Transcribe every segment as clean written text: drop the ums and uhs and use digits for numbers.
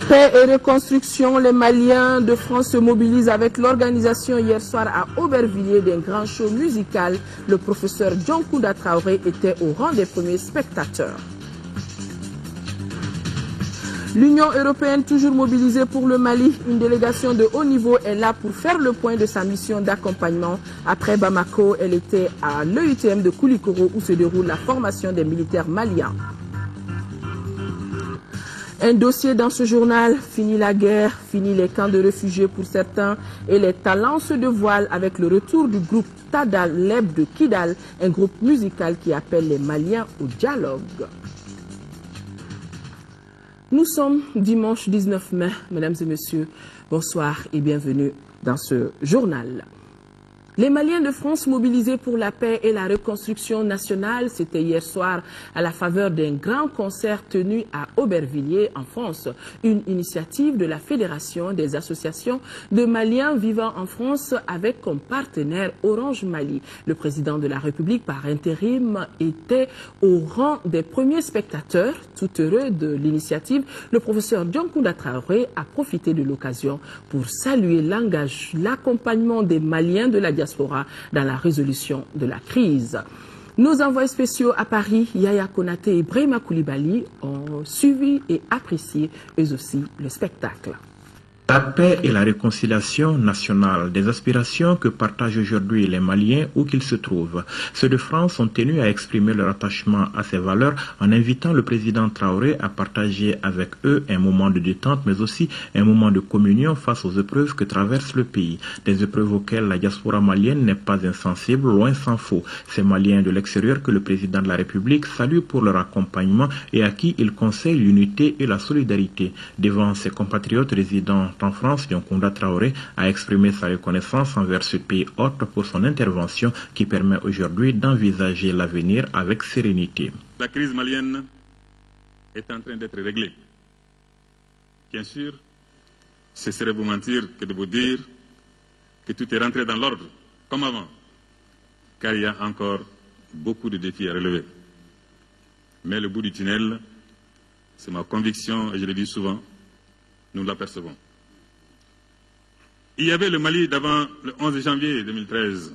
Paix et reconstruction, les Maliens de France se mobilisent avec l'organisation hier soir à Aubervilliers d'un grand show musical. Le professeur Dioncounda Traoré était au rang des premiers spectateurs. L'Union européenne toujours mobilisée pour le Mali. Une délégation de haut niveau est là pour faire le point de sa mission d'accompagnement. Après Bamako, elle était à l'EUTM de Koulikoro où se déroule la formation des militaires maliens. Un dossier dans ce journal, fini la guerre, fini les camps de réfugiés pour certains et les talents se dévoilent avec le retour du groupe Tadal Leb de Kidal, un groupe musical qui appelle les Maliens au dialogue. Nous sommes dimanche 19 mai, mesdames et messieurs, bonsoir et bienvenue dans ce journal. Les Maliens de France mobilisés pour la paix et la reconstruction nationale, c'était hier soir à la faveur d'un grand concert tenu à Aubervilliers en France. Une initiative de la Fédération des associations de Maliens vivant en France avec comme partenaire Orange Mali. Le président de la République par intérim était au rang des premiers spectateurs. Tout heureux de l'initiative, le professeur Dioncounda Traoré a profité de l'occasion pour saluer l'accompagnement des Maliens de la diaspora dans la résolution de la crise. Nos envoyés spéciaux à Paris, Yaya Konaté et Brahima Koulibaly, ont suivi et apprécié eux aussi le spectacle. La paix et la réconciliation nationale, des aspirations que partagent aujourd'hui les Maliens où qu'ils se trouvent. Ceux de France ont tenu à exprimer leur attachement à ces valeurs en invitant le président Traoré à partager avec eux un moment de détente mais aussi un moment de communion face aux épreuves que traverse le pays. Des épreuves auxquelles la diaspora malienne n'est pas insensible, loin s'en faut. Ces Maliens de l'extérieur que le président de la République salue pour leur accompagnement et à qui il conseille l'unité et la solidarité. Devant ses compatriotes résidant en France, Dioncounda Traoré a exprimé sa reconnaissance envers ce pays hôte pour son intervention qui permet aujourd'hui d'envisager l'avenir avec sérénité. La crise malienne est en train d'être réglée. Bien sûr, ce serait vous mentir que de vous dire que tout est rentré dans l'ordre, comme avant, car il y a encore beaucoup de défis à relever. Mais le bout du tunnel, c'est ma conviction, et je le dis souvent, nous l'apercevons. Il y avait le Mali d'avant le 11 janvier 2013,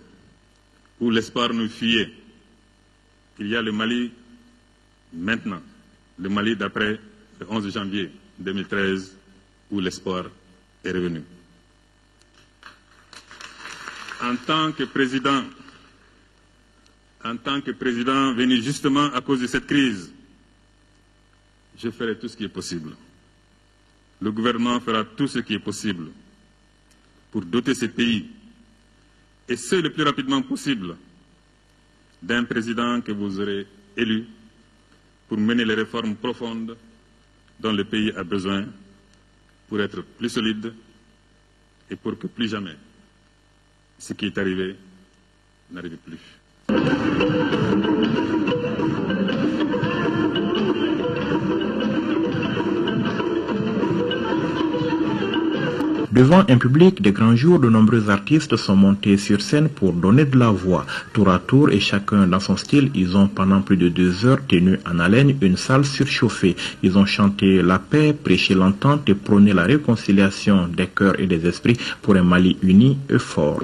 où l'espoir nous fuyait. Il y a le Mali maintenant, le Mali d'après le 11 janvier 2013, où l'espoir est revenu. En tant que président venu justement à cause de cette crise, je ferai tout ce qui est possible. Le gouvernement fera tout ce qui est possible pour doter ces pays, et ce le plus rapidement possible, d'un président que vous aurez élu pour mener les réformes profondes dont le pays a besoin pour être plus solide et pour que plus jamais ce qui est arrivé n'arrive plus. Devant un public de grands jours, de nombreux artistes sont montés sur scène pour donner de la voix. Tour à tour et chacun dans son style, ils ont pendant plus de 2 heures tenu en haleine une salle surchauffée. Ils ont chanté la paix, prêché l'entente et prôné la réconciliation des cœurs et des esprits pour un Mali uni et fort.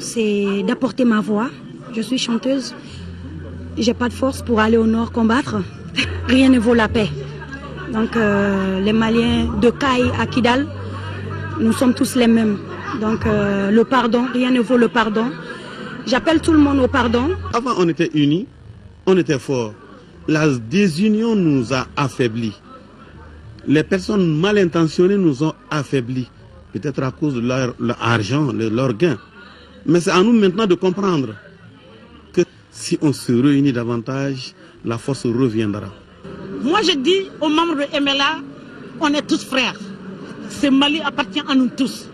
C'est d'apporter ma voix. Je suis chanteuse. J'ai pas de force pour aller au nord combattre. Rien ne vaut la paix. Donc les Maliens de Caille à Kidal, nous sommes tous les mêmes. Donc le pardon, rien ne vaut le pardon. J'appelle tout le monde au pardon. Avant on était unis, on était forts. La désunion nous a affaiblis. Les personnes mal intentionnées nous ont affaiblis. Peut-être à cause de leur argent, de leur gain. Mais c'est à nous maintenant de comprendre que si on se réunit davantage, la force reviendra. Moi je dis aux membres de MLA, on est tous frères. Ce Mali appartient à nous tous.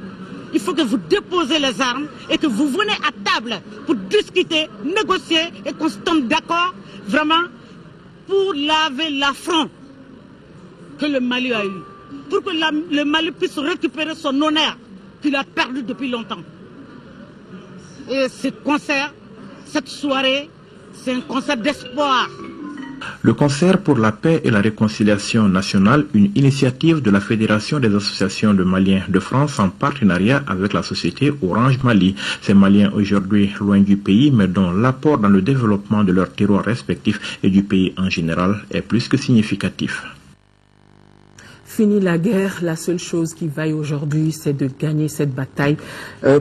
il faut que vous déposez les armes et que vous venez à table pour discuter, négocier et qu'on se tombe d'accord vraiment pour laver l'affront que le Mali a eu. Pour que le Mali puisse récupérer son honneur qu'il a perdu depuis longtemps. Et ce concert, cette soirée, c'est un concert d'espoir. Le concert pour la paix et la réconciliation nationale, une initiative de la Fédération des associations de Maliens de France en partenariat avec la société Orange Mali. Ces Maliens aujourd'hui loin du pays, mais dont l'apport dans le développement de leurs terroirs respectifs et du pays en général est plus que significatif. Fini la guerre, la seule chose qui vaille aujourd'hui, c'est de gagner cette bataille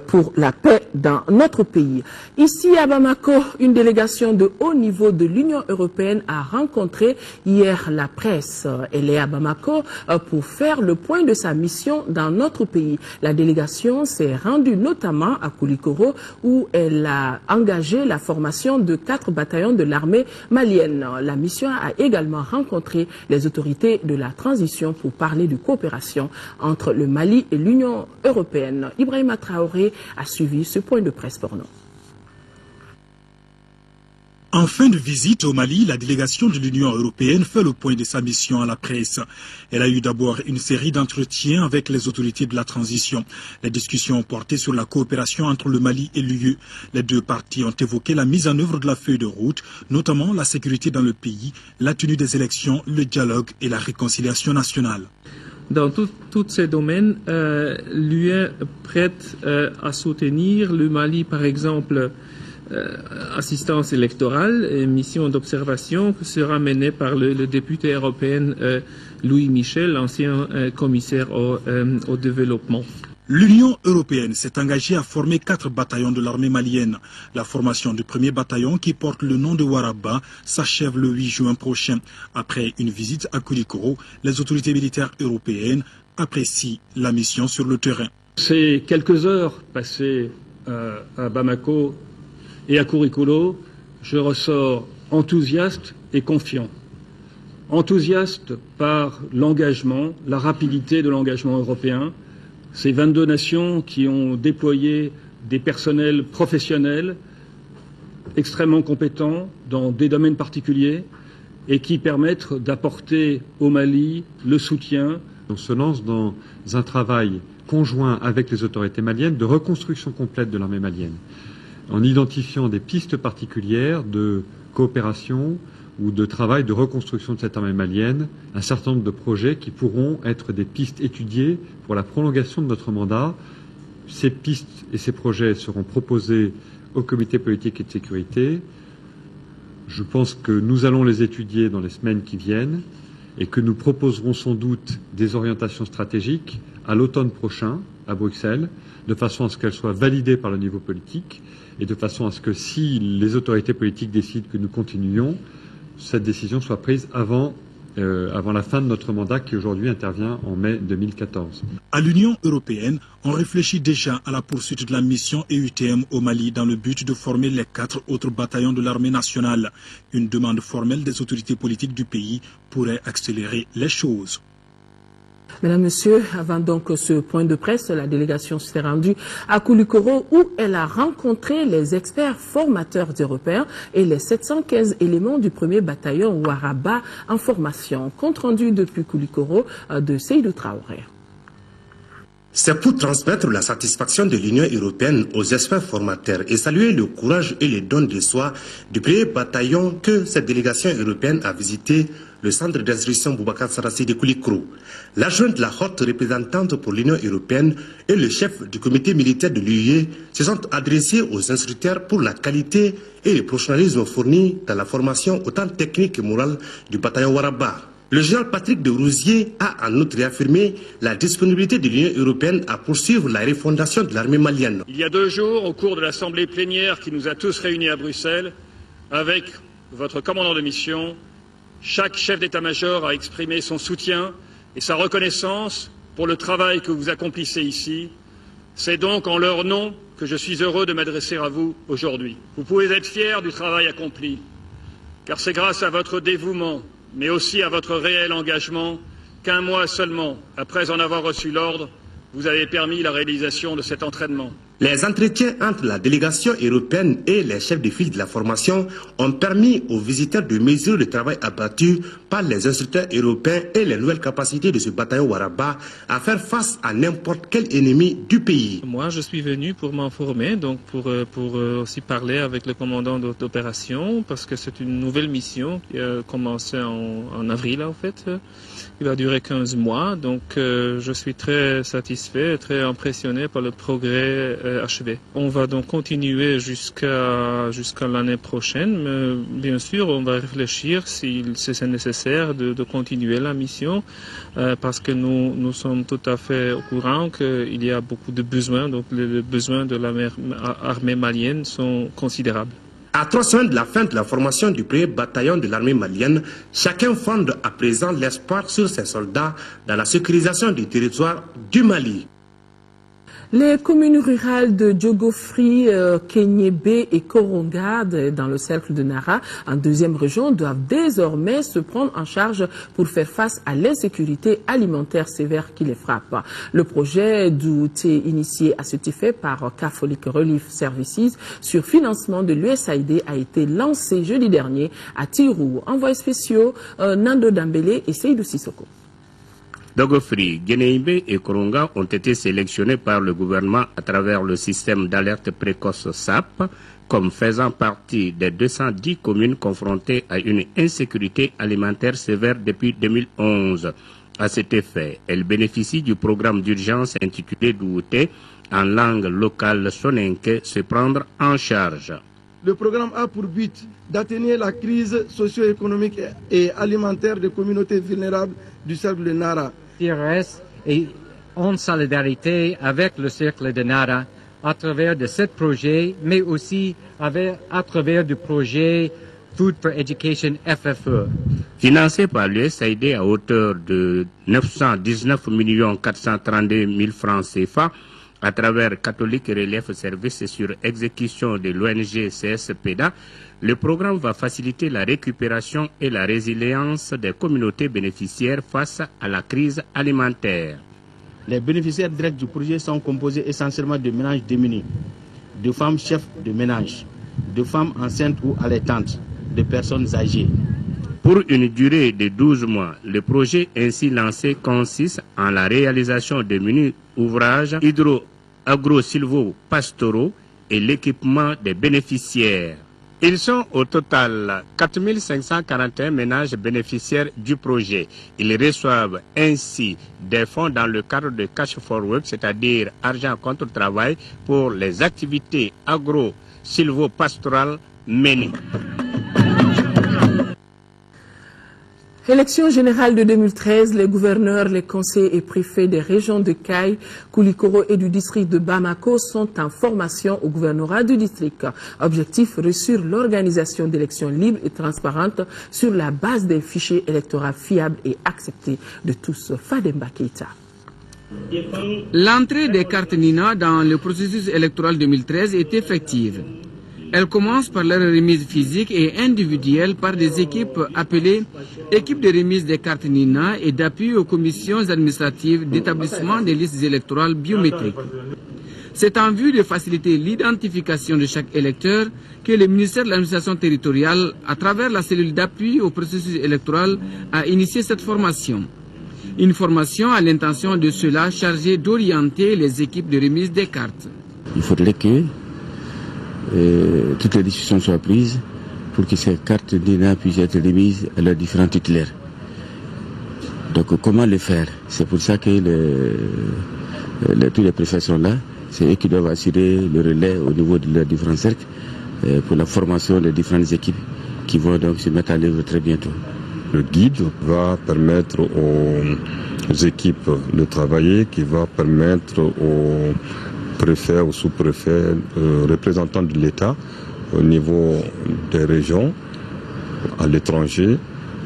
pour la paix dans notre pays. Ici à Bamako, une délégation de haut niveau de l'Union européenne a rencontré hier la presse. Elle est à Bamako pour faire le point de sa mission dans notre pays. La délégation s'est rendue notamment à Koulikoro où elle a engagé la formation de 4 bataillons de l'armée malienne. La mission a également rencontré les autorités de la transition pour parler de coopération entre le Mali et l'Union européenne. Ibrahima Traoré a suivi ce point de presse pour nous. En fin de visite au Mali, la délégation de l'Union européenne fait le point de sa mission à la presse. Elle a eu d'abord une série d'entretiens avec les autorités de la transition. Les discussions ont porté sur la coopération entre le Mali et l'UE. Les deux parties ont évoqué la mise en œuvre de la feuille de route, notamment la sécurité dans le pays, la tenue des élections, le dialogue et la réconciliation nationale. Dans tous ces domaines, l'UE est prête à soutenir le Mali, par exemple, assistance électorale et mission d'observation qui sera menée par le député européen Louis Michel, ancien commissaire au développement. L'Union européenne s'est engagée à former 4 bataillons de l'armée malienne. La formation du premier bataillon, qui porte le nom de Waraba, s'achève le 8 juin prochain. Après une visite à Koulikoro, les autorités militaires européennes apprécient la mission sur le terrain. Ces quelques heures passées à Bamako et à Koulikoro, je ressors enthousiaste et confiant. Enthousiaste par l'engagement, la rapidité de l'engagement européen. Ces 22 nations qui ont déployé des personnels professionnels extrêmement compétents dans des domaines particuliers et qui permettent d'apporter au Mali le soutien. On se lance dans un travail conjoint avec les autorités maliennes de reconstruction complète de l'armée malienne, en identifiant des pistes particulières de coopération ou de travail de reconstruction de cette armée malienne, un certain nombre de projets qui pourront être des pistes étudiées pour la prolongation de notre mandat. Ces pistes et ces projets seront proposés au comité politique et de sécurité. Je pense que nous allons les étudier dans les semaines qui viennent et que nous proposerons sans doute des orientations stratégiques à l'automne prochain à Bruxelles, de façon à ce qu'elles soient validées par le niveau politique et de façon à ce que si les autorités politiques décident que nous continuions, cette décision soit prise avant la fin de notre mandat qui aujourd'hui intervient en mai 2014. À l'Union européenne, on réfléchit déjà à la poursuite de la mission EUTM au Mali dans le but de former les 4 autres bataillons de l'armée nationale. Une demande formelle des autorités politiques du pays pourrait accélérer les choses. Mesdames, Messieurs, avant donc ce point de presse, la délégation s'est rendue à Koulikoro où elle a rencontré les experts formateurs européens et les 715 éléments du premier bataillon Waraba en formation. Compte rendu depuis Koulikoro de Seydou Traoré. C'est pour transmettre la satisfaction de l'Union européenne aux experts formateurs et saluer le courage et les dons de soi du premier bataillon que cette délégation européenne a visité le centre d'instruction Boubacar Sarrassi de Koulikoro. L'adjointe de la haute représentante pour l'Union européenne et le chef du comité militaire de l'UE se sont adressés aux instructeurs pour la qualité et le professionnalisme fourni dans la formation autant technique que morale du bataillon Waraba. Le général Patrick de Rouzier a en outre réaffirmé la disponibilité de l'Union européenne à poursuivre la refondation de l'armée malienne. Il y a 2 jours, au cours de l'assemblée plénière qui nous a tous réunis à Bruxelles, avec votre commandant de mission, chaque chef d'état-major a exprimé son soutien et sa reconnaissance pour le travail que vous accomplissez ici. C'est donc en leur nom que je suis heureux de m'adresser à vous aujourd'hui. Vous pouvez être fiers du travail accompli, car c'est grâce à votre dévouement, mais aussi à votre réel engagement, qu'un mois seulement après en avoir reçu l'ordre, vous avez permis la réalisation de cet entraînement. Les entretiens entre la délégation européenne et les chefs de file de la formation ont permis aux visiteurs de mesurer le travail abattu par les instructeurs européens et les nouvelles capacités de ce bataillon Waraba à faire face à n'importe quel ennemi du pays. Moi, je suis venu pour m'informer, donc pour aussi parler avec le commandant d'opération, parce que c'est une nouvelle mission qui a commencé en avril en fait. Il va durer 15 mois, donc je suis très satisfait, très impressionné par le progrès achevé. On va donc continuer jusqu'à l'année prochaine, mais bien sûr on va réfléchir si c'est nécessaire de continuer la mission, parce que nous sommes tout à fait au courant qu'il y a beaucoup de besoins, donc les besoins de l'armée malienne sont considérables. À 3 semaines de la fin de la formation du premier bataillon de l'armée malienne, chacun fonde à présent l'espoir sur ses soldats dans la sécurisation du territoire du Mali. Les communes rurales de Djogofri, Kenyebe et Koronga, dans le cercle de Nara, en deuxième région, doivent désormais se prendre en charge pour faire face à l'insécurité alimentaire sévère qui les frappe. Le projet d'outil initié à cet effet par Catholic Relief Services sur financement de l'USAID a été lancé jeudi dernier à Tirou. Envoyés spéciaux Nando Dambélé et Seydou Sissoko. Djogofri, Kenyebe et Koronga ont été sélectionnés par le gouvernement à travers le système d'alerte précoce SAP comme faisant partie des 210 communes confrontées à une insécurité alimentaire sévère depuis 2011. À cet effet, elles bénéficient du programme d'urgence intitulé Douté en langue locale soninké, se prendre en charge. Le programme a pour but d'atténuer la crise socio-économique et alimentaire des communautés vulnérables du cercle de Nara. CRS est en solidarité avec le cercle de Nara à travers de ce projet, mais aussi à travers du projet Food for Education FFE. Financé par l'USAID à hauteur de 919 432 000 francs CFA, à travers Catholic Relief Services sur exécution de l'ONG CSPDA, le programme va faciliter la récupération et la résilience des communautés bénéficiaires face à la crise alimentaire. Les bénéficiaires directs du projet sont composés essentiellement de ménages démunis, de femmes chefs de ménage, de femmes enceintes ou allaitantes, de personnes âgées. Pour une durée de 12 mois, le projet ainsi lancé consiste en la réalisation de menus ouvrages agro-silvo-pastoraux et l'équipement des bénéficiaires. Ils sont au total 4 541 ménages bénéficiaires du projet. Ils reçoivent ainsi des fonds dans le cadre de Cash for Work, c'est-à-dire argent contre travail pour les activités agro-silvo-pastorales menées. Élection générale de 2013, les gouverneurs, les conseillers et préfets des régions de Kaï, Koulikoro et du district de Bamako sont en formation au gouvernorat du district. Objectif, réussir l'organisation d'élections libres et transparentes sur la base d'un fichier électoral fiable et accepté de tous. Fademba Keita. L'entrée des cartes Nina dans le processus électoral 2013 est effective. Elle commence par leur remise physique et individuelle par des équipes appelées équipes de remise des cartes Nina et d'appui aux commissions administratives d'établissement des listes électorales biométriques. C'est en vue de faciliter l'identification de chaque électeur que le ministère de l'administration territoriale, à travers la cellule d'appui au processus électoral, a initié cette formation. Une formation à l'intention de ceux-là chargés d'orienter les équipes de remise des cartes. Il faudrait que toutes les décisions soient prises pour que ces cartes d'INA puissent être remises à leurs différents titulaires. Donc comment le faire? C'est pour ça que tous les préfets sont là. C'est eux qui doivent assurer le relais au niveau de leurs différents cercles pour la formation des différentes équipes qui vont donc se mettre à l'œuvre très bientôt. Le guide va permettre aux équipes de travailler, qui va permettre aux préfets ou sous-préfets, représentants de l'État au niveau des régions, à l'étranger,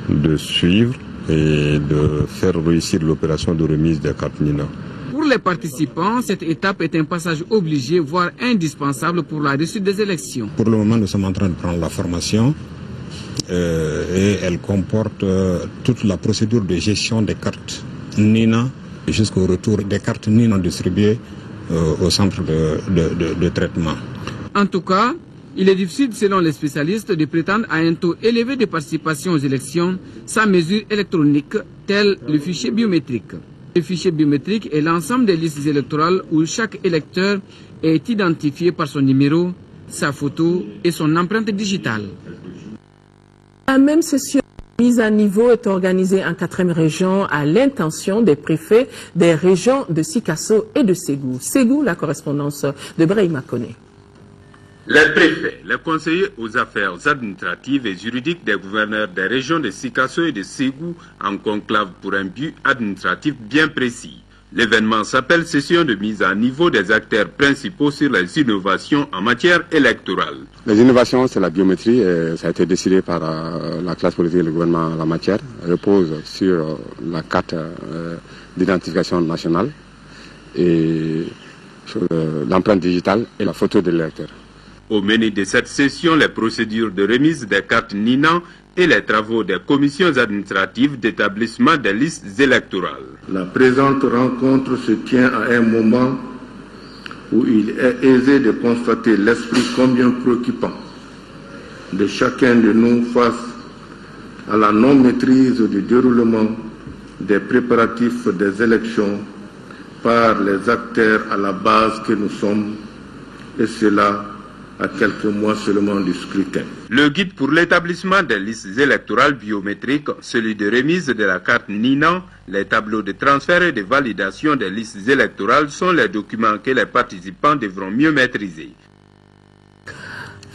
de suivre et de faire réussir l'opération de remise des cartes Nina. Pour les participants, cette étape est un passage obligé, voire indispensable pour la réussite des élections. Pour le moment, nous sommes en train de prendre la formation et elle comporte toute la procédure de gestion des cartes Nina jusqu'au retour des cartes non distribuées au centre de traitement. En tout cas, il est difficile, selon les spécialistes, de prétendre à un taux élevé de participation aux élections sans mesure électronique, tel le fichier biométrique. Le fichier biométrique est l'ensemble des listes électorales où chaque électeur est identifié par son numéro, sa photo et son empreinte digitale. La même session de mise à niveau est organisée en 4e région à l'intention des préfets des régions de Sikasso et de Ségou. Ségou, la correspondance de Brahima Koné. Les préfets, les conseillers aux affaires administratives et juridiques des gouverneurs des régions de Sikasso et de Ségou en conclave pour un but administratif bien précis. L'événement s'appelle session de mise à niveau des acteurs principaux sur les innovations en matière électorale. Les innovations, c'est la biométrie et ça a été décidé par la classe politique et le gouvernement en la matière. Elle repose sur la carte d'identification nationale et sur l'empreinte digitale et la photo de l'électeur. Au menu de cette session, les procédures de remise des cartes NINA et les travaux des commissions administratives d'établissement des listes électorales. La présente rencontre se tient à un moment où il est aisé de constater l'esprit combien préoccupant de chacun de nous face à la non-maîtrise du déroulement des préparatifs des élections par les acteurs à la base que nous sommes, et cela à quelques mois seulement du scrutin. Le guide pour l'établissement des listes électorales biométriques, celui de remise de la carte NINA, les tableaux de transfert et de validation des listes électorales sont les documents que les participants devront mieux maîtriser.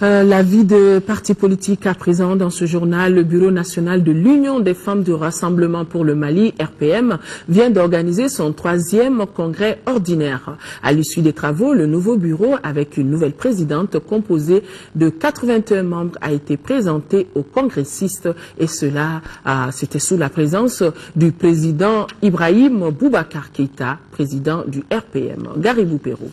La vie de partis politiques à présent dans ce journal. Le Bureau national de l'Union des femmes du Rassemblement pour le Mali, RPM, vient d'organiser son 3e congrès ordinaire. À l'issue des travaux, le nouveau bureau, avec une nouvelle présidente composée de 81 membres, a été présenté aux congressistes, et cela, c'était sous la présence du président Ibrahim Boubacar Keïta, président du RPM. Garibou Perrault.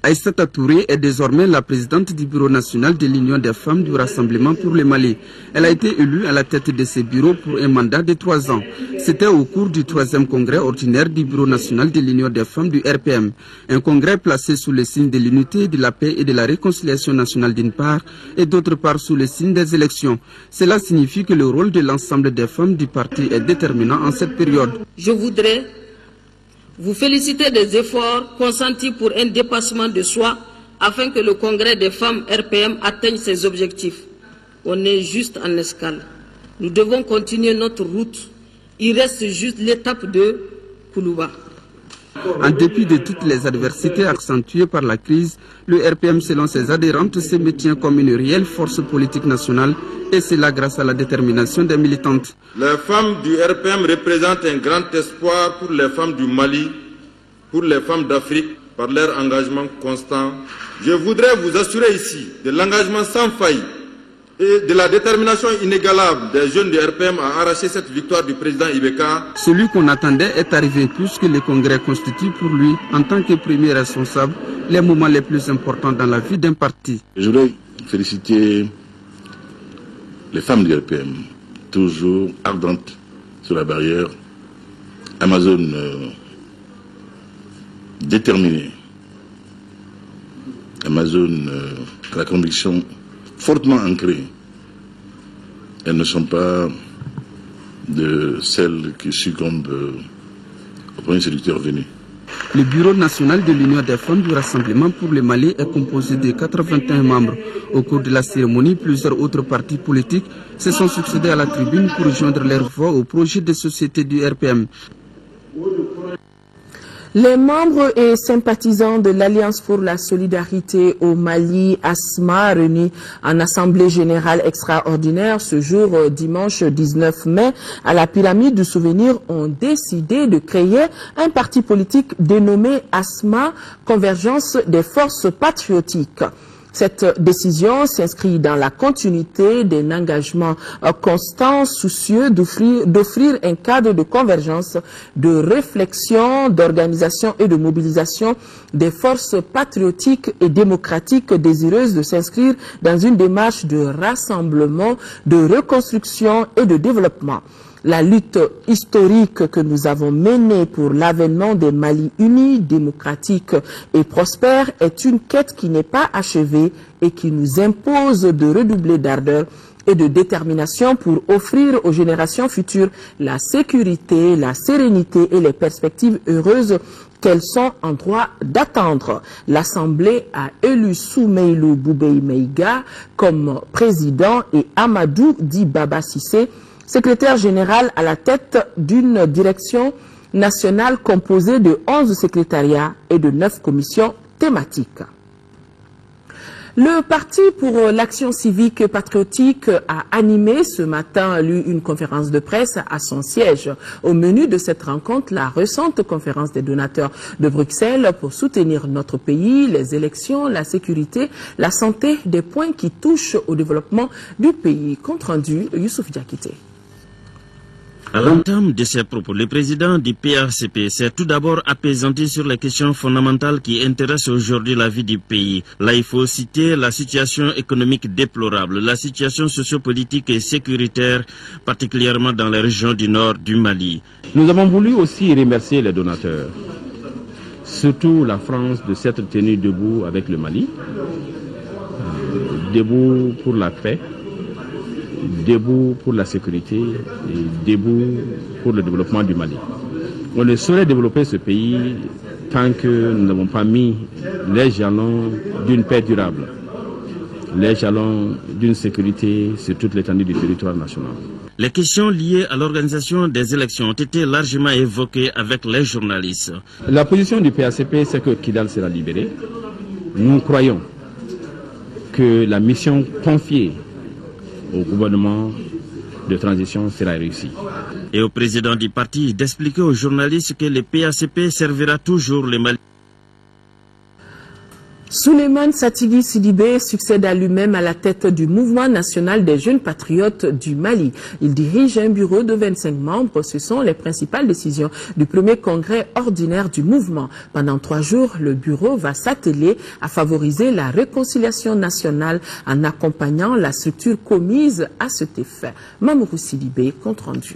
Aïssata Touré est désormais la présidente du Bureau national de l'Union des femmes du Rassemblement pour le Mali. Elle a été élue à la tête de ce bureau pour un mandat de 3 ans. C'était au cours du 3e congrès ordinaire du Bureau national de l'Union des femmes du RPM. Un congrès placé sous le signe de l'unité, de la paix et de la réconciliation nationale d'une part, et d'autre part sous le signe des élections. Cela signifie que le rôle de l'ensemble des femmes du parti est déterminant en cette période. Je voudrais vous féliciter des efforts consentis pour un dépassement de soi afin que le congrès des femmes RPM atteigne ses objectifs. On est juste en escale. Nous devons continuer notre route. Il reste juste l'étape de Koulouba. En dépit de toutes les adversités accentuées par la crise, le RPM, selon ses adhérentes, se maintient comme une réelle force politique nationale, et cela grâce à la détermination des militantes. Les femmes du RPM représentent un grand espoir pour les femmes du Mali, pour les femmes d'Afrique, par leur engagement constant. Je voudrais vous assurer ici de l'engagement sans faille et de la détermination inégalable des jeunes du RPM à arracher cette victoire du président Ibeka. Celui qu'on attendait est arrivé puisque le congrès constitue pour lui, en tant que premier responsable, les moments les plus importants dans la vie d'un parti. Je voudrais féliciter les femmes du RPM, toujours ardentes sur la barrière, Amazon déterminée, Amazon la conviction fortement ancrée. Elles ne sont pas de celles qui succombent au premier séducteur venu. Le Bureau national de l'Union des femmes du Rassemblement pour le Mali est composé de 81 membres. Au cours de la cérémonie, plusieurs autres partis politiques se sont succédés à la tribune pour joindre leur voix au projet de société du RPM. Les membres et sympathisants de l'Alliance pour la solidarité au Mali, ASMA, réunis en Assemblée générale extraordinaire ce jour dimanche 19 mai à la Pyramide du Souvenir, ont décidé de créer un parti politique dénommé ASMA, Convergence des forces patriotiques. Cette décision s'inscrit dans la continuité d'un engagement constant, soucieux d'offrir un cadre de convergence, de réflexion, d'organisation et de mobilisation des forces patriotiques et démocratiques désireuses de s'inscrire dans une démarche de rassemblement, de reconstruction et de développement. La lutte historique que nous avons menée pour l'avènement des Mali unis, démocratiques et prospères est une quête qui n'est pas achevée et qui nous impose de redoubler d'ardeur et de détermination pour offrir aux générations futures la sécurité, la sérénité et les perspectives heureuses qu'elles sont en droit d'attendre. L'Assemblée a élu Soumeilou Boubei Meiga comme président et Amadou Di Baba Sissé, secrétaire général à la tête d'une direction nationale composée de 11 secrétariats et de 9 commissions thématiques. Le Parti pour l'action civique et patriotique a animé ce matin une conférence de presse à son siège. Au menu de cette rencontre, la récente conférence des donateurs de Bruxelles pour soutenir notre pays, les élections, la sécurité, la santé, des points qui touchent au développement du pays. Compte rendu, Youssouf Diakité. À l'entame de ses propos, le président du PACP s'est tout d'abord apaisanti sur les questions fondamentales qui intéressent aujourd'hui la vie du pays. Là, il faut citer la situation économique déplorable, la situation sociopolitique et sécuritaire, particulièrement dans les régions du nord du Mali. Nous avons voulu aussi remercier les donateurs, surtout la France de s'être tenue debout avec le Mali, debout pour la paix, debout pour la sécurité et debout pour le développement du Mali. On ne saurait développer ce pays tant que nous n'avons pas mis les jalons d'une paix durable, les jalons d'une sécurité sur toute l'étendue du territoire national. Les questions liées à l'organisation des élections ont été largement évoquées avec les journalistes. La position du PACP, c'est que Kidal sera libéré. Nous croyons que la mission confiée au gouvernement de transition sera réussi. Et au président du parti d'expliquer aux journalistes que le PACP servira toujours les Maliens. Souleymane Satigui Sidibé succède à lui-même à la tête du mouvement national des jeunes patriotes du Mali. Il dirige un bureau de 25 membres. Ce sont les principales décisions du premier congrès ordinaire du mouvement. Pendant 3 jours, le bureau va s'atteler à favoriser la réconciliation nationale en accompagnant la structure commise à cet effet. Mamourou Sidibé, compte rendu.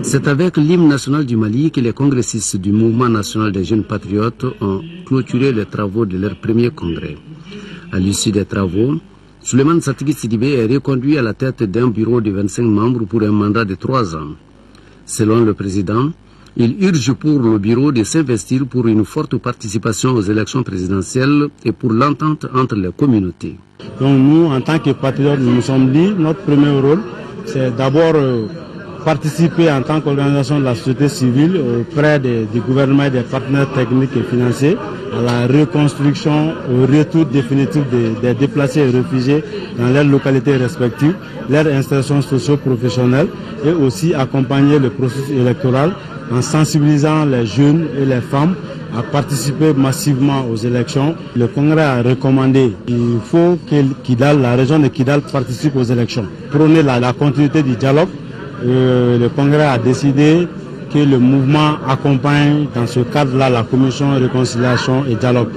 C'est avec l'hymne national du Mali que les congressistes du mouvement national des jeunes patriotes ont clôturé les travaux de leur premier congrès. À l'issue des travaux, Souleymane Satigui Sidibé est reconduit à la tête d'un bureau de 25 membres pour un mandat de 3 ans. Selon le président, il urge pour le bureau de s'investir pour une forte participation aux élections présidentielles et pour l'entente entre les communautés. Donc nous, en tant que patriotes, nous nous sommes dit, notre premier rôle, c'est d'abord participer en tant qu'organisation de la société civile auprès du gouvernement et des partenaires techniques et financiers à la reconstruction, au retour définitif des déplacés et réfugiés dans leurs localités respectives, leur installation socio-professionnelle et aussi accompagner le processus électoral en sensibilisant les jeunes et les femmes à participer massivement aux élections. Le Congrès a recommandé qu'il faut que Kidal, la région de Kidal participe aux élections. Prôner la continuité du dialogue. Le Congrès a décidé que le mouvement accompagne dans ce cadre-là la commission réconciliation et dialogue.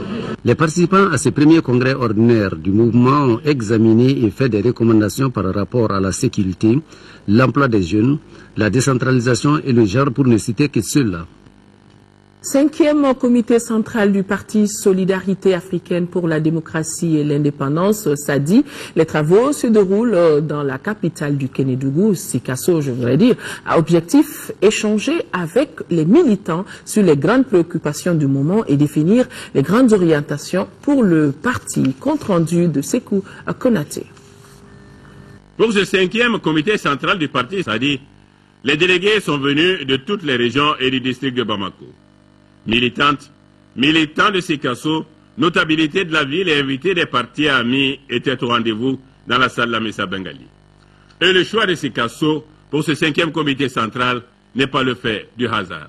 Les participants à ce premier congrès ordinaire du mouvement ont examiné et fait des recommandations par rapport à la sécurité, l'emploi des jeunes, la décentralisation et le genre, pour ne citer que ceux-là. 5e comité central du parti Solidarité africaine pour la démocratie et l'indépendance, SADI. Les travaux se déroulent dans la capitale du Kénédougou, Sikasso, je voudrais dire, à objectif échanger avec les militants sur les grandes préoccupations du moment et définir les grandes orientations pour le parti. Compte rendu de Sekou Konaté. Pour ce 5e comité central du parti SADI, les délégués sont venus de toutes les régions et du district de Bamako. Militantes, militants de Sikasso, notabilités de la ville et invités des partis amis étaient au rendez-vous dans la salle Lamessa Bengali. Et le choix de Sikasso pour ce 5e comité central n'est pas le fait du hasard.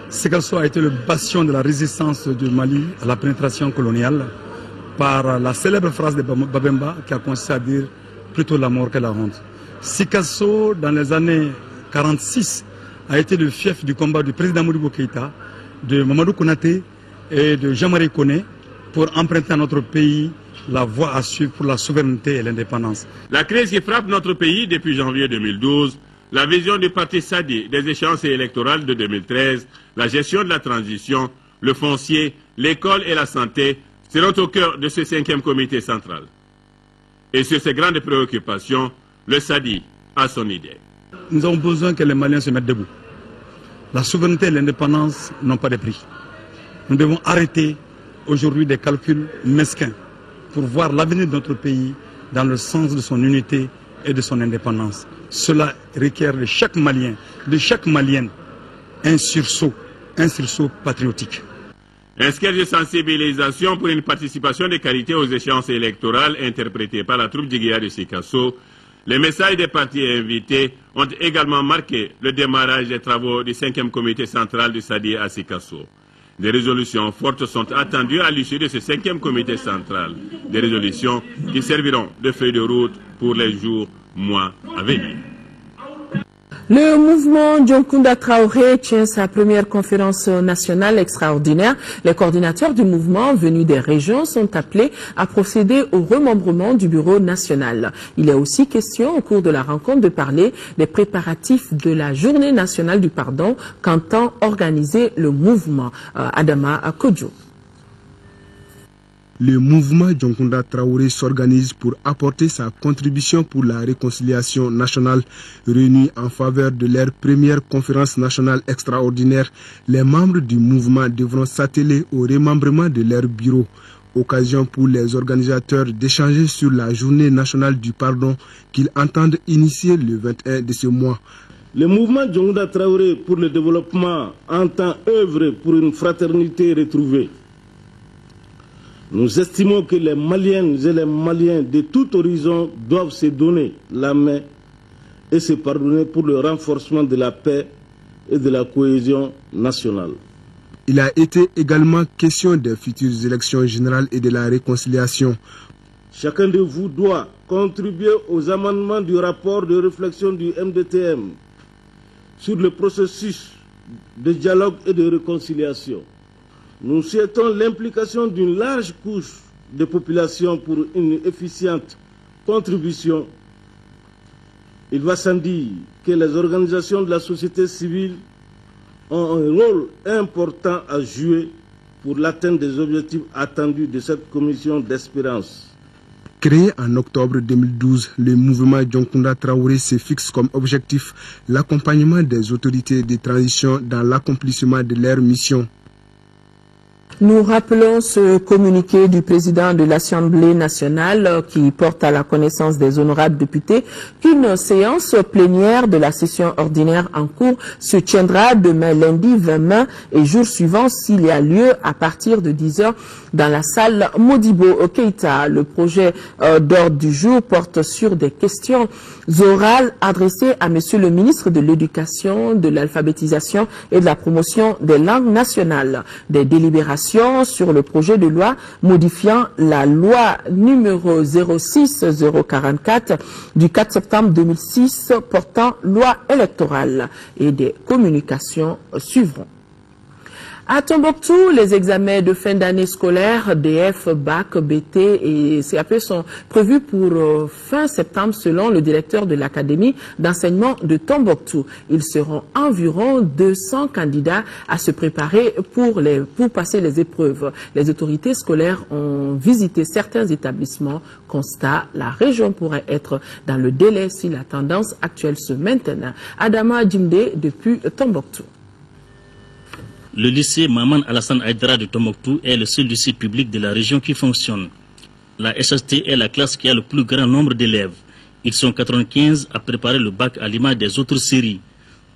Sikasso a été le bastion de la résistance du Mali à la pénétration coloniale par la célèbre phrase de Babemba qui a consisté à dire plutôt la mort que la honte. Sikasso, dans les années 1946, a été le fief du combat du président Modibo Keïta, de Mamadou Konaté et de Jean-Marie Koné pour emprunter à notre pays la voie à suivre pour la souveraineté et l'indépendance. La crise qui frappe notre pays depuis janvier 2012 la vision du parti SADI des échéances électorales de 2013, la gestion de la transition, le foncier, l'école et la santé seront au cœur de ce 5e comité central. Et sur ces grandes préoccupations, le SADI a son idée. Nous avons besoin que les Maliens se mettent debout. La souveraineté et l'indépendance n'ont pas de prix. Nous devons arrêter aujourd'hui des calculs mesquins pour voir l'avenir de notre pays dans le sens de son unité et de son indépendance. Cela requiert de chaque Malien, de chaque Malienne, un sursaut patriotique. Un sketch de sensibilisation pour une participation de qualité aux échéances électorales interprété par la troupe d'Iguiya de Sikasso. Les messages des partis invités ont également marqué le démarrage des travaux du 5e comité central du SADI à Sikasso. Des résolutions fortes sont attendues à l'issue de ce 5e comité central. Des résolutions qui serviront de feuille de route pour les jours, mois à venir. Le mouvement Dionkunda Traoré tient sa première conférence nationale extraordinaire. Les coordinateurs du mouvement venus des régions sont appelés à procéder au remembrement du bureau national. Il est aussi question au cours de la rencontre de parler des préparatifs de la journée nationale du pardon qu'entend organiser le mouvement. Adama Kodjo. Le mouvement Dionkunda Traoré s'organise pour apporter sa contribution pour la réconciliation nationale. Réunis en faveur de leur première conférence nationale extraordinaire, les membres du mouvement devront s'atteler au remembrement de leur bureau. Occasion pour les organisateurs d'échanger sur la journée nationale du pardon qu'ils entendent initier le 21 de ce mois. Le mouvement Dionkunda Traoré pour le développement entend œuvrer pour une fraternité retrouvée. Nous estimons que les Maliennes et les Maliens de tout horizon doivent se donner la main et se pardonner pour le renforcement de la paix et de la cohésion nationale. Il a été également question des futures élections générales et de la réconciliation. Chacun de vous doit contribuer aux amendements du rapport de réflexion du MDTM sur le processus de dialogue et de réconciliation. Nous souhaitons l'implication d'une large couche de population pour une efficiente contribution. Il va sans dire que les organisations de la société civile ont un rôle important à jouer pour l'atteinte des objectifs attendus de cette commission d'espérance. Créé en octobre 2012, le mouvement Dionkunda Traoré se fixe comme objectif l'accompagnement des autorités de transition dans l'accomplissement de leur mission. Nous rappelons ce communiqué du président de l'Assemblée nationale qui porte à la connaissance des honorables députés qu'une séance plénière de la session ordinaire en cours se tiendra demain lundi 20 mai et jour suivant s'il y a lieu à partir de 10h dans la salle Modibo Keïta. Le projet d'ordre du jour porte sur des questions orales adressées à Monsieur le ministre de l'Éducation, de l'Alphabétisation et de la Promotion des langues nationales. Des délibérations sur le projet de loi modifiant la loi numéro 06044 du 4 septembre 2006 portant loi électorale et des communications suivront. À Tombouctou, les examens de fin d'année scolaire, DF, BAC, BT et CAP sont prévus pour fin septembre selon le directeur de l'académie d'enseignement de Tombouctou. Ils seront environ 200 candidats à se préparer pour passer les épreuves. Les autorités scolaires ont visité certains établissements. Constat, la région pourrait être dans le délai si la tendance actuelle se maintient. Adama Djimde depuis Tombouctou. Le lycée Maman Alassane Aïdara de Tombouctou est le seul lycée public de la région qui fonctionne. La SHT est la classe qui a le plus grand nombre d'élèves. Ils sont 95 à préparer le bac à l'image des autres séries.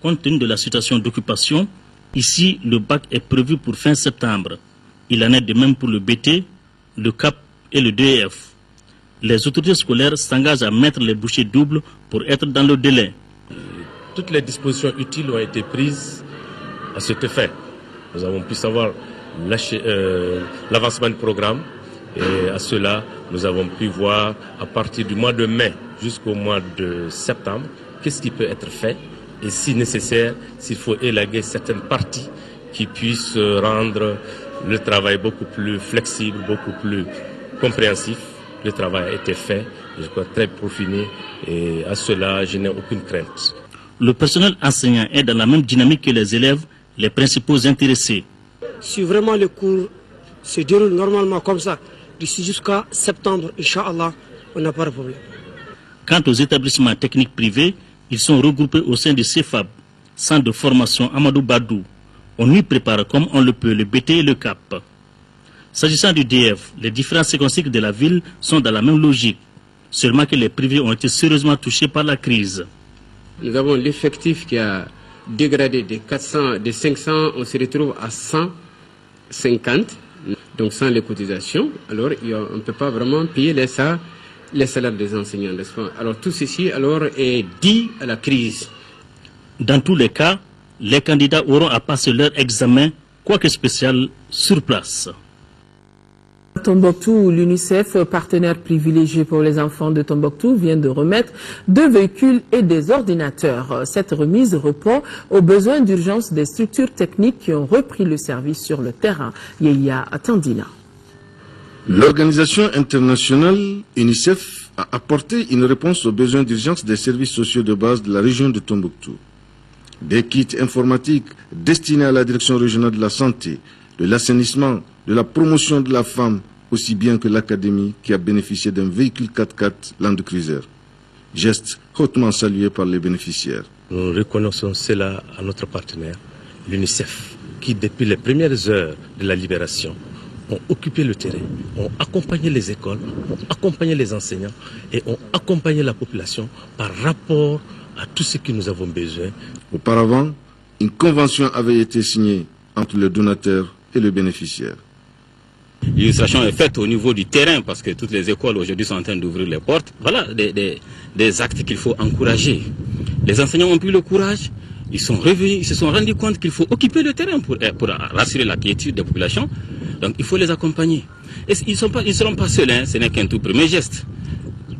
Compte tenu de la situation d'occupation, ici le bac est prévu pour fin septembre. Il en est de même pour le BT, le CAP et le DEF. Les autorités scolaires s'engagent à mettre les bouchées doubles pour être dans le délai. Toutes les dispositions utiles ont été prises à cet effet. Nous avons pu savoir l'avancement du programme et à cela, nous avons pu voir à partir du mois de mai jusqu'au mois de septembre qu'est-ce qui peut être fait et si nécessaire, s'il faut élaguer certaines parties qui puissent rendre le travail beaucoup plus flexible, beaucoup plus compréhensif. Le travail a été fait, je crois très peaufiné et à cela, je n'ai aucune crainte. Le personnel enseignant est dans la même dynamique que les élèves, les principaux intéressés. Si vraiment les cours se déroulent normalement comme ça, d'ici jusqu'à septembre, Inch'Allah, on n'a pas de problème. Quant aux établissements techniques privés, ils sont regroupés au sein du CEFAB, Centre de formation Amadou Badou. On y prépare comme on le peut le BT et le CAP. S'agissant du DF, les différents seconds cycles de la ville sont dans la même logique, seulement que les privés ont été sérieusement touchés par la crise. Nous avons l'effectif qui a dégradé de 500, on se retrouve à 150, donc sans les cotisations. Alors on ne peut pas vraiment payer les salaires des enseignants, n'est-ce pas? Alors tout ceci alors est dû à la crise. Dans tous les cas, les candidats auront à passer leur examen, quoique spécial, sur place. Tombouctou, l'UNICEF, partenaire privilégié pour les enfants de Tombouctou, vient de remettre 2 véhicules et des ordinateurs. Cette remise répond aux besoins d'urgence des structures techniques qui ont repris le service sur le terrain. Yeya Tandina. L'organisation internationale UNICEF a apporté une réponse aux besoins d'urgence des services sociaux de base de la région de Tombouctou. Des kits informatiques destinés à la direction régionale de la santé, de l'assainissement, de la promotion de la femme, aussi bien que l'académie qui a bénéficié d'un véhicule 4x4 Land Cruiser. Geste hautement salué par les bénéficiaires. Nous reconnaissons cela à notre partenaire, l'UNICEF, qui depuis les premières heures de la libération ont occupé le terrain, ont accompagné les écoles, ont accompagné les enseignants et ont accompagné la population par rapport à tout ce que nous avons besoin. Auparavant, une convention avait été signée entre le donateur et le bénéficiaire. L'illustration est faite au niveau du terrain parce que toutes les écoles aujourd'hui sont en train d'ouvrir les portes. Voilà des actes qu'il faut encourager. Les enseignants ont pris le courage, ils sont revenus, ils se sont rendus compte qu'il faut occuper le terrain pour rassurer la quiétude des populations. Donc il faut les accompagner. Et ils ne seront pas seuls, hein, ce n'est qu'un tout premier geste.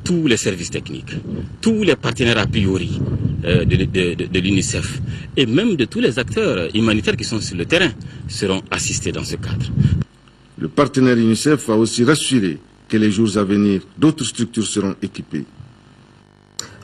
Tous les services techniques, tous les partenaires a priori de l'UNICEF et même de tous les acteurs humanitaires qui sont sur le terrain seront assistés dans ce cadre. Le partenaire UNICEF a aussi rassuré que les jours à venir, d'autres structures seront équipées.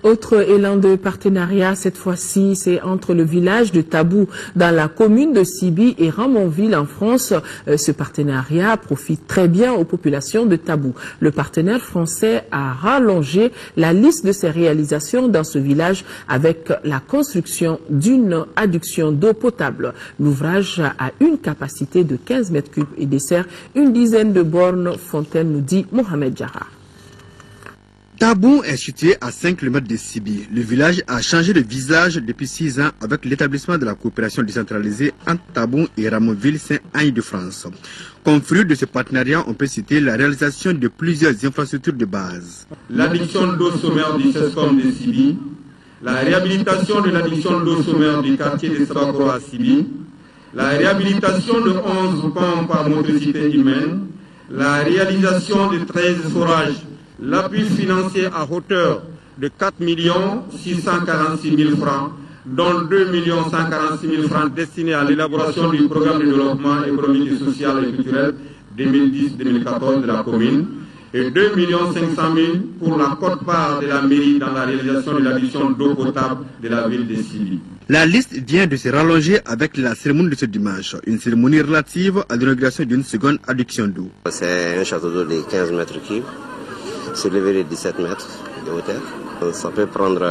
Autre élan de partenariat, cette fois-ci, c'est entre le village de Tabou dans la commune de Sibi et Ramonville en France. Ce partenariat profite très bien aux populations de Tabou. Le partenaire français a rallongé la liste de ses réalisations dans ce village avec la construction d'une adduction d'eau potable. L'ouvrage a une capacité de 15 mètres cubes et dessert une dizaine de bornes fontaines, nous dit Mohamed Jara. Tabou est situé à 5 km de Sibi. Le village a changé de visage depuis 6 ans avec l'établissement de la coopération décentralisée entre Tabou et Ramonville Saint-Anne-de-France. Comme fruit de ce partenariat, on peut citer la réalisation de plusieurs infrastructures de base. L'adduction d'eau sommaire du CESCOM de Sibi, la réhabilitation de l'adduction d'eau sommaire du quartier de Sabakro à Sibi, la réhabilitation de 11 pompes par motricité humaine, la réalisation de 13 forages, l'appui financier à hauteur de 4 646 000 francs, dont 2 146 000 francs destinés à l'élaboration du programme de développement économique et social et culturel 2010-2014 de la commune, et 2 500 000 pour la quote-part de la mairie dans la réalisation de l'adduction d'eau potable de la ville de Sibi. La liste vient de se rallonger avec la cérémonie de ce dimanche, une cérémonie relative à l'inauguration d'une seconde adduction d'eau. C'est un château d'eau de 15 mètres cubes. S'élever les 17 mètres de hauteur. Ça peut prendre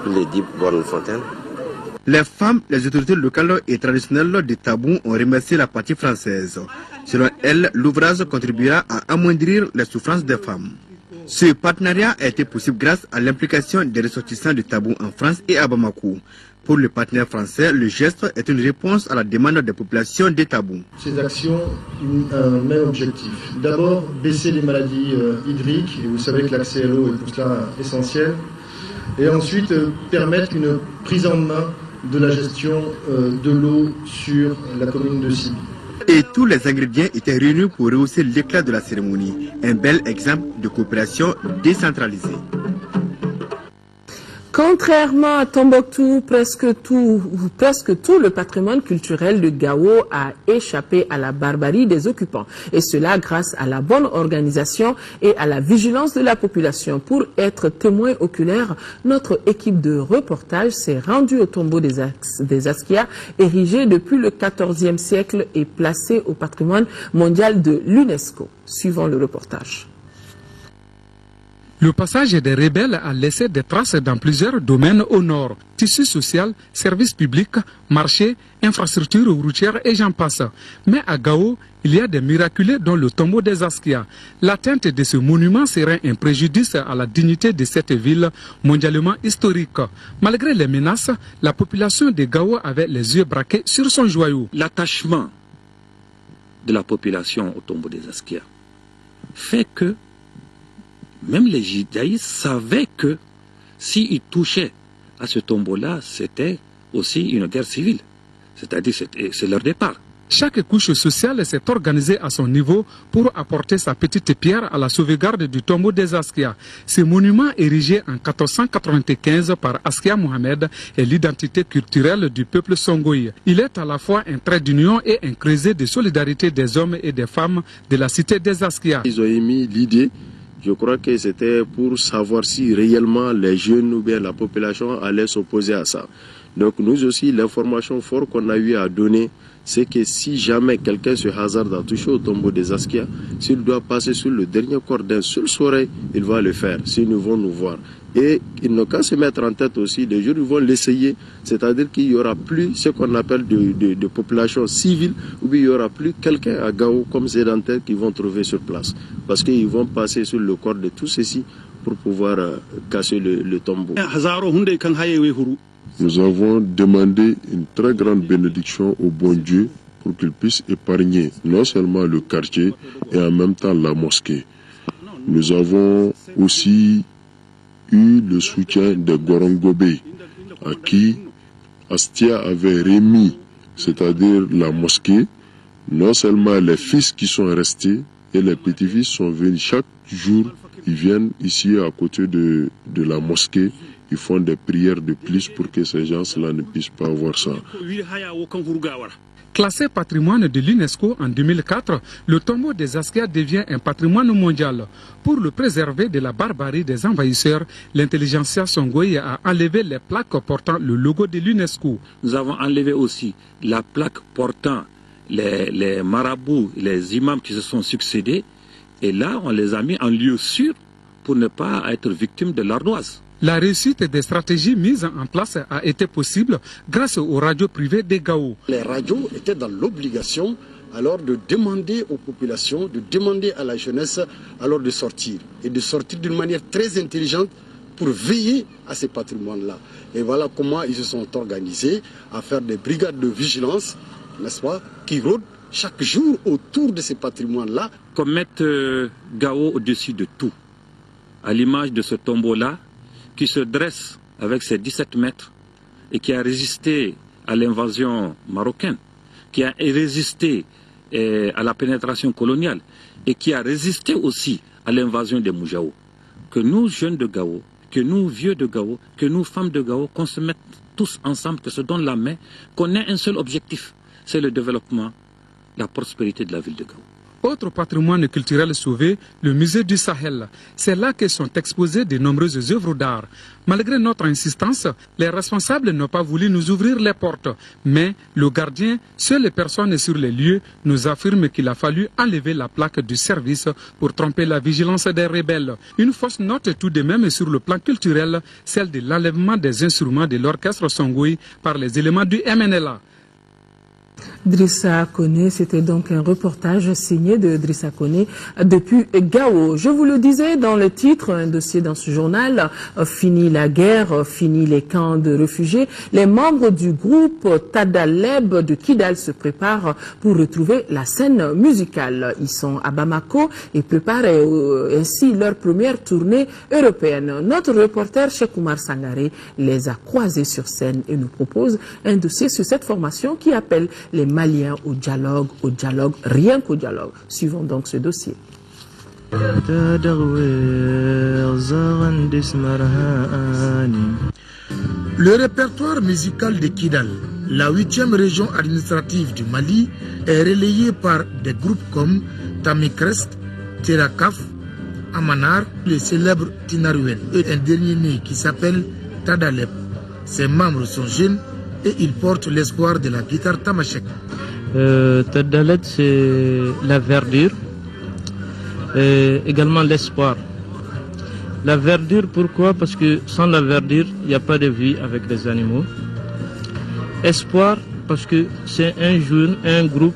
les 10 bornes fontaines. Les femmes, les autorités locales et traditionnelles de Tabou ont remercié la partie française. Selon elles, l'ouvrage contribuera à amoindrir les souffrances des femmes. Ce partenariat a été possible grâce à l'implication des ressortissants de Tabou en France et à Bamako. Pour le partenaire français, le geste est une réponse à la demande des populations des Tabou. Ces actions ont un même objectif. D'abord, baisser les maladies hydriques, et vous savez que l'accès à l'eau est pour cela essentiel. Et ensuite, permettre une prise en main de la gestion de l'eau sur la commune de Sibi. Et tous les ingrédients étaient réunis pour rehausser l'éclat de la cérémonie. Un bel exemple de coopération décentralisée. Contrairement à Tombouctou, presque tout le patrimoine culturel de Gao a échappé à la barbarie des occupants. Et cela grâce à la bonne organisation et à la vigilance de la population. Pour être témoin oculaire, notre équipe de reportage s'est rendue au tombeau des Askia, érigé depuis le XIVe siècle et placé au patrimoine mondial de l'UNESCO. Suivons le reportage. Le passage des rebelles a laissé des traces dans plusieurs domaines au nord. Tissu social, services publics, marchés, infrastructures routières et j'en passe. Mais à Gao, il y a des miraculés dont le tombeau des Askia. L'atteinte de ce monument serait un préjudice à la dignité de cette ville mondialement historique. Malgré les menaces, la population de Gao avait les yeux braqués sur son joyau. L'attachement de la population au tombeau des Askia fait que même les judaïstes savaient que s'ils touchaient à ce tombeau-là, c'était aussi une guerre civile. C'est-à-dire c'est leur départ. Chaque couche sociale s'est organisée à son niveau pour apporter sa petite pierre à la sauvegarde du tombeau des Askia. Ce monument érigé en 1495 par Askia Mohamed est l'identité culturelle du peuple songoï. Il est à la fois un trait d'union et un creuset de solidarité des hommes et des femmes de la cité des Askia. Ils ont émis l'idée. Je crois que c'était pour savoir si réellement les jeunes ou bien la population allait s'opposer à ça. Donc nous aussi, l'information forte qu'on a eu à donner, c'est que si jamais quelqu'un se hasarde à toucher au tombeau des Askia, s'il doit passer sur le dernier corps d'un seul soleil, il va le faire, sinon ils vont nous voir. Et ils n'ont qu'à se mettre en tête aussi, les jours ils vont l'essayer, c'est-à-dire qu'il n'y aura plus ce qu'on appelle de population civile, ou bien il n'y aura plus quelqu'un à Gao comme sédentaire qu'ils vont trouver sur place. Parce qu'ils vont passer sur le corps de tous ceux-ci pour pouvoir casser le tombeau. Nous avons demandé une très grande bénédiction au bon Dieu pour qu'il puisse épargner non seulement le quartier et en même temps la mosquée. Nous avons aussi eu le soutien de Gorongobé, à qui Astia avait remis, c'est-à-dire la mosquée. Non seulement les fils qui sont restés et les petits-fils sont venus chaque jour, ils viennent ici à côté de la mosquée, ils font des prières de plus pour que ces gens-là ne puissent pas voir ça. Classé patrimoine de l'UNESCO en 2004, le tombeau des Askia devient un patrimoine mondial. Pour le préserver de la barbarie des envahisseurs, l'intelligentsia songoï a enlevé les plaques portant le logo de l'UNESCO. Nous avons enlevé aussi la plaque portant les marabouts, les imams qui se sont succédés, et là on les a mis en lieu sûr pour ne pas être victimes de l'ardoise. La réussite des stratégies mises en place a été possible grâce aux radios privées des Gao. Les radios étaient dans l'obligation alors de demander aux populations, de demander à la jeunesse alors de sortir. Et de sortir d'une manière très intelligente pour veiller à ces patrimoines-là. Et voilà comment ils se sont organisés à faire des brigades de vigilance, n'est-ce pas, qui rôdent chaque jour autour de ces patrimoines-là. Qu'on mette Gao au-dessus de tout, à l'image de ce tombeau-là, qui se dresse avec ses 17 mètres et qui a résisté à l'invasion marocaine, qui a résisté à la pénétration coloniale et qui a résisté aussi à l'invasion des Moujao. Que nous, jeunes de Gao, que nous, vieux de Gao, que nous, femmes de Gao, qu'on se mette tous ensemble, que se donne la main, qu'on ait un seul objectif, c'est le développement, la prospérité de la ville de Gao. Autre patrimoine culturel sauvé, le musée du Sahel. C'est là que sont exposées de nombreuses œuvres d'art. Malgré notre insistance, les responsables n'ont pas voulu nous ouvrir les portes. Mais le gardien, seules les personnes sur les lieux, nous affirme qu'il a fallu enlever la plaque du service pour tromper la vigilance des rebelles. Une fausse note tout de même sur le plan culturel, celle de l'enlèvement des instruments de l'orchestre songoï par les éléments du MNLA. Drissa Koné, c'était donc un reportage signé de Drissa Koné depuis Gao. Je vous le disais dans le titre, un dossier dans ce journal, fini la guerre, fini les camps de réfugiés. Les membres du groupe Tadaleb de Kidal se préparent pour retrouver la scène musicale. Ils sont à Bamako et préparent ainsi leur première tournée européenne. Notre reporter Cheikh Oumar Sangaré les a croisés sur scène et nous propose un dossier sur cette formation qui appelle les Maliens au dialogue, rien qu'au dialogue. Suivons donc ce dossier. Le répertoire musical de Kidal, la 8e région administrative du Mali, est relayé par des groupes comme Tamikrest, Terakaf, Amanar, le célèbre Tinaruel et un dernier né qui s'appelle Tadalep. Ses membres sont jeunes et ils portent l'espoir de la guitare tamashek. Tadalep, c'est la verdure et également l'espoir. La verdure, pourquoi? Parce que sans la verdure, il n'y a pas de vie avec les animaux. Espoir, parce que c'est un groupe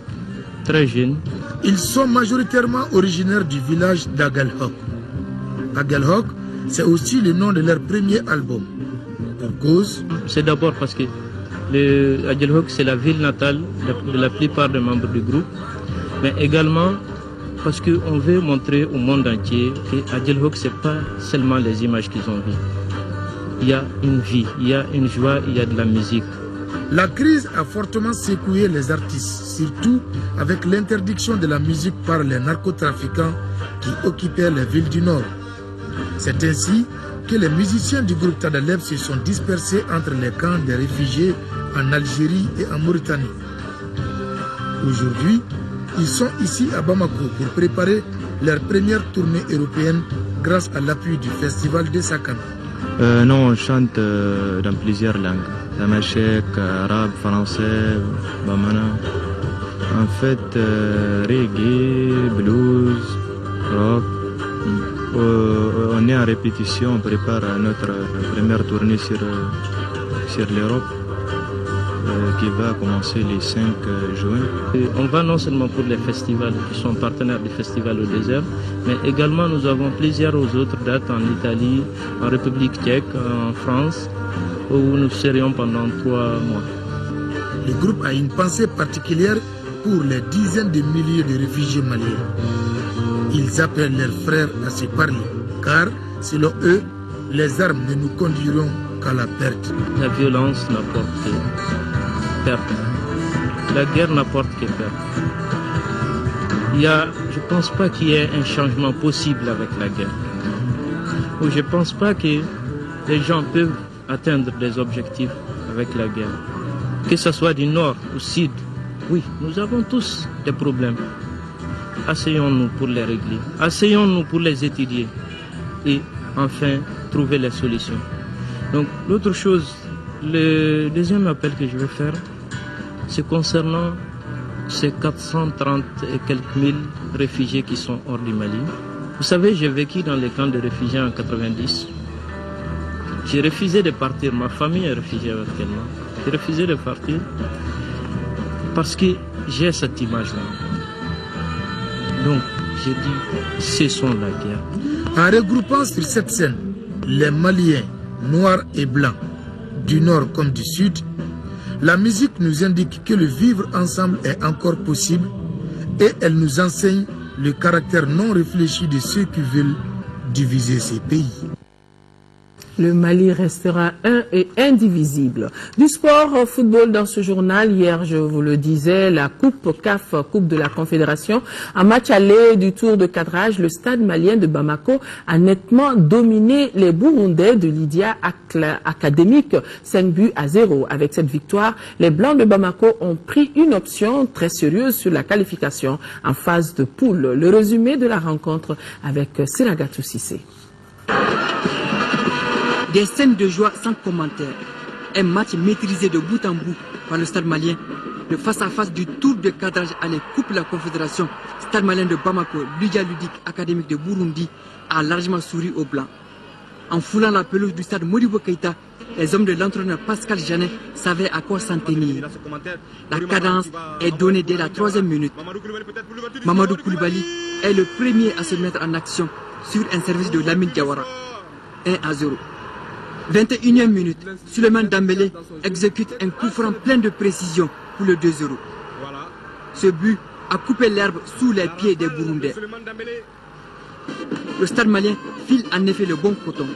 très jeune. Ils sont majoritairement originaires du village d'Agalhok. Agalhok, c'est aussi le nom de leur premier album. Pour cause, c'est d'abord parce que Agalhok, c'est la ville natale de la plupart des membres du groupe, mais également parce qu'on veut montrer au monde entier que Agalhok, ce n'est pas seulement les images qu'ils ont vues. Il y a une vie, il y a une joie, il y a de la musique. La crise a fortement secoué les artistes, surtout avec l'interdiction de la musique par les narcotrafiquants qui occupaient les villes du Nord. C'est ainsi que les musiciens du groupe Tadalep se sont dispersés entre les camps des réfugiés en Algérie et en Mauritanie. Aujourd'hui, ils sont ici à Bamako pour préparer leur première tournée européenne grâce à l'appui du festival de Sakane. Non, on chante dans plusieurs langues. Tamashek, arabe, français, bamana. En fait, reggae, blues, rock. On est en répétition, on prépare notre première tournée sur l'Europe qui va commencer le 5 juin. Et on va non seulement pour les festivals qui sont partenaires du festival au désert, mais également nous avons plusieurs autres dates en Italie, en République tchèque, en France, où nous serions pendant 3 mois. Le groupe a une pensée particulière pour les dizaines de milliers de réfugiés maliens. Ils appellent leurs frères à se parler, car selon eux, les armes ne nous conduiront qu'à la perte. La violence n'apporte que perte. La guerre n'apporte que perte. Je ne pense pas qu'il y ait un changement possible avec la guerre. Ou je ne pense pas que les gens peuvent atteindre des objectifs avec la guerre. Que ce soit du nord ou du sud, oui, nous avons tous des problèmes. Asseyons-nous pour les régler, asseyons-nous pour les étudier et enfin trouver les solutions. Donc l'autre chose, le deuxième appel que je vais faire, c'est concernant ces 430 et quelques mille réfugiés qui sont hors du Mali. Vous savez, j'ai vécu dans les camps de réfugiés en 90. J'ai refusé de partir, ma famille est réfugiée actuellement. J'ai refusé de partir parce que j'ai cette image-là. Donc, j'ai dit, cessons la guerre. En regroupant sur cette scène les Maliens, noirs et blancs, du nord comme du sud, la musique nous indique que le vivre ensemble est encore possible et elle nous enseigne le caractère non réfléchi de ceux qui veulent diviser ces pays. Le Mali restera un et indivisible. Du sport au football dans ce journal. Hier, je vous le disais, la Coupe CAF, Coupe de la Confédération. Un match aller du tour de cadrage. Le stade malien de Bamako a nettement dominé les Burundais de Lydia Académique. 5-0. Avec cette victoire, les Blancs de Bamako ont pris une option très sérieuse sur la qualification en phase de poule. Le résumé de la rencontre avec Siragatou Sissé. Des scènes de joie sans commentaire. Un match maîtrisé de bout en bout par le stade malien. Le face-à-face du tour de cadrage à la Coupe de la Confédération, stade malien de Bamako, Lydia Ludique Académique de Burundi, a largement souri aux Blancs. En foulant la pelouse du stade Modibo Keïta, les hommes de l'entraîneur Pascal Janet savaient à quoi s'en tenir. La cadence est donnée dès la 3e minute. Mamadou Koulibaly est le premier à se mettre en action sur un service de Lamine Diawara. 1-0. 21e minute, Souleymane Dambélé exécute un coup franc plein de précision pour le 2-0. Ce but a coupé l'herbe sous les pieds des Burundais. Le stade malien file en effet le bon coton.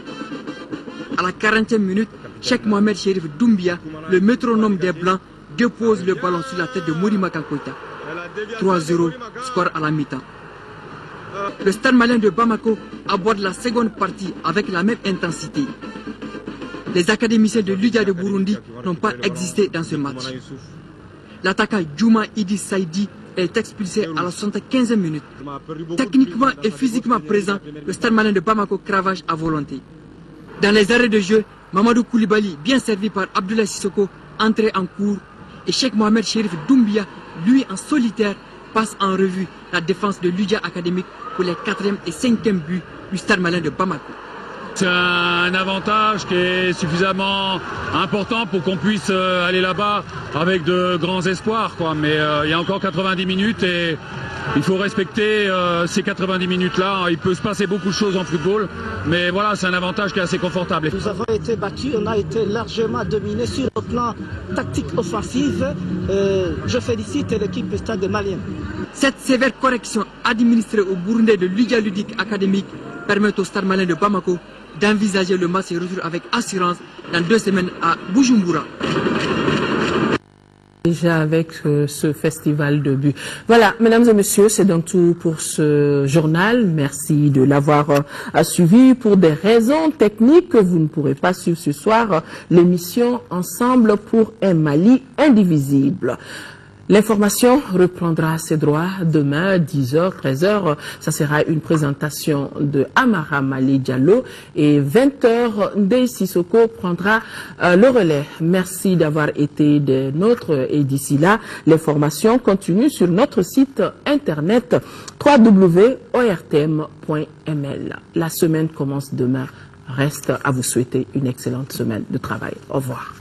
À la 40e minute, Cheikh Mohamed Chérif Doumbia, le métronome des Blancs, dépose le ballon sur la tête de Morima Kankoita. 3-0, score à la mi-temps. Le stade malien de Bamako aborde la seconde partie avec la même intensité. Les académiciens de l'UDIA de Burundi n'ont pas existé dans ce match. L'attaquant Djouma Idi Saidi est expulsé à la 75e minute. Techniquement et physiquement présent, le Stade Malien de Bamako cravache à volonté. Dans les arrêts de jeu, Mamadou Koulibaly, bien servi par Abdoulaye Sissoko, entrait en cours et Cheikh Mohamed Chérif Doumbia, lui en solitaire, passe en revue la défense de l'UDIA académique pour les 4e et 5e buts du Stade Malien de Bamako. C'est un avantage qui est suffisamment important pour qu'on puisse aller là-bas avec de grands espoirs, quoi. Mais il y a encore 90 minutes et il faut respecter ces 90 minutes-là. Il peut se passer beaucoup de choses en football, mais voilà, c'est un avantage qui est assez confortable. Nous avons été battus, on a été largement dominés sur le plan tactique offensif. Je félicite l'équipe du Stade Malien. Cette sévère correction administrée au Burundais de l'UDIA ludique académique permet au Stade Malien de Bamako d'envisager le match et retour avec assurance dans 2 semaines à Bujumbura. Déjà avec ce festival de buts. Voilà, mesdames et messieurs, c'est donc tout pour ce journal. Merci de l'avoir suivi. Pour des raisons techniques, vous ne pourrez pas suivre ce soir l'émission Ensemble pour un Mali indivisible. L'information reprendra ses droits demain, 10h, 13h. Ça sera une présentation de Amara Mali Diallo et 20h, Ndeye Sissoko prendra le relais. Merci d'avoir été des nôtres et d'ici là, l'information continue sur notre site internet www.ortm.ml. La semaine commence demain. Reste à vous souhaiter une excellente semaine de travail. Au revoir.